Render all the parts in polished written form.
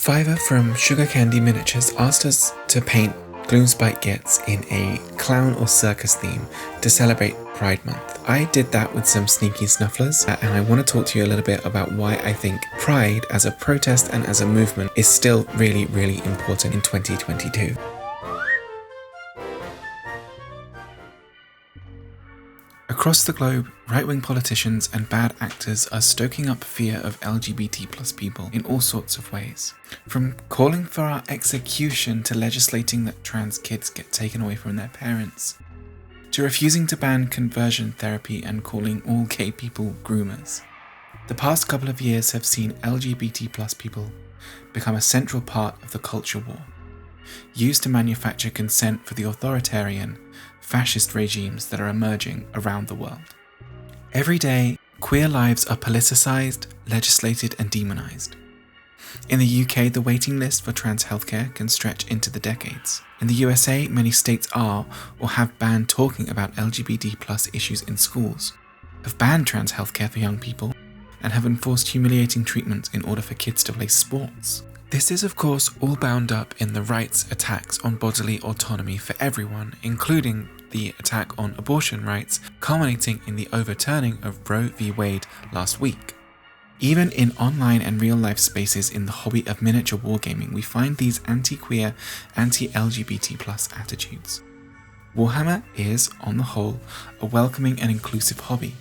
Fiverr from Sugar Candy Miniatures asked us to paint Gloomspite Gitz in a clown or circus theme to celebrate Pride Month. I did that with some Sneaky Snufflers, and I want to talk to you a little bit about why I think Pride as a protest and as a movement is still really, really important in 2022. Across the globe, right-wing politicians and bad actors are stoking up fear of LGBT+ people in all sorts of ways. From calling for our execution to legislating that trans kids get taken away from their parents, to refusing to ban conversion therapy and calling all gay people groomers. The past couple of years have seen LGBT+ people become a central part of the culture war, used to manufacture consent for the authoritarian, fascist regimes that are emerging around the world. Every day, queer lives are politicized, legislated, and demonized. In the UK, the waiting list for trans healthcare can stretch into the decades. In the USA, many states are or have banned talking about LGBT+ issues in schools, have banned trans healthcare for young people, and have enforced humiliating treatments in order for kids to play sports. This is of course all bound up in the rights attacks on bodily autonomy for everyone, including the attack on abortion rights, culminating in the overturning of Roe v. Wade last week. Even in online and real-life spaces in the hobby of miniature wargaming, we find these anti-queer, anti-LGBT+ attitudes. Warhammer is, on the whole, a welcoming and inclusive hobby,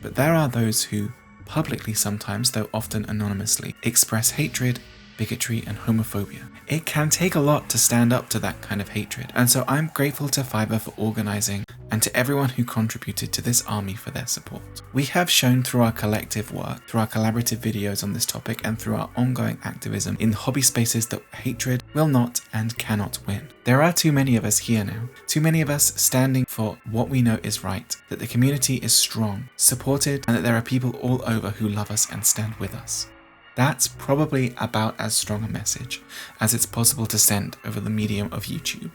but there are those who, publicly sometimes, though often anonymously, express hatred, bigotry, and homophobia. It can take a lot to stand up to that kind of hatred, and so I'm grateful to Fiverr for organising and to everyone who contributed to this army for their support. We have shown through our collective work, through our collaborative videos on this topic, and through our ongoing activism in hobby spaces that hatred will not and cannot win. There are too many of us here now, too many of us standing for what we know is right, that the community is strong, supported, and that there are people all over who love us and stand with us. That's probably about as strong a message as it's possible to send over the medium of YouTube.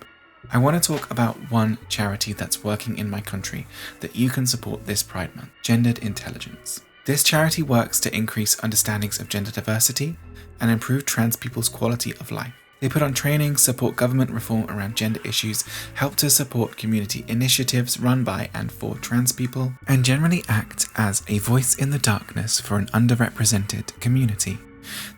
I want to talk about one charity that's working in my country that you can support this Pride Month: Gendered Intelligence. This charity works to increase understandings of gender diversity and improve trans people's quality of life. They put on training, support government reform around gender issues, help to support community initiatives run by and for trans people, and generally act as a voice in the darkness for an underrepresented community.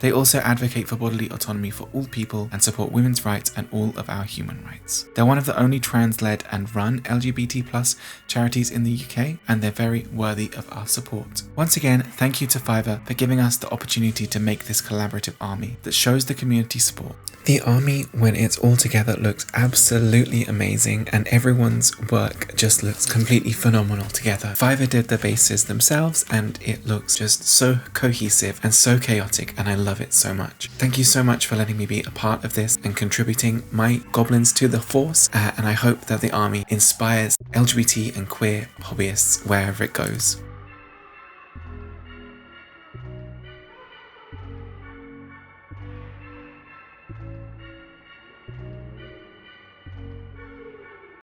They also advocate for bodily autonomy for all people and support women's rights and all of our human rights. They're one of the only trans-led and run LGBT+ charities in the UK, and they're very worthy of our support. Once again, thank you to Fiverr for giving us the opportunity to make this collaborative army that shows the community support. The army, when it's all together, looks absolutely amazing, and everyone's work just looks completely phenomenal together. Fiverr did the bases themselves, and it looks just so cohesive and so chaotic, and I love it so much. Thank you so much for letting me be a part of this and contributing my goblins to the force, and I hope that the army inspires LGBT and queer hobbyists wherever it goes.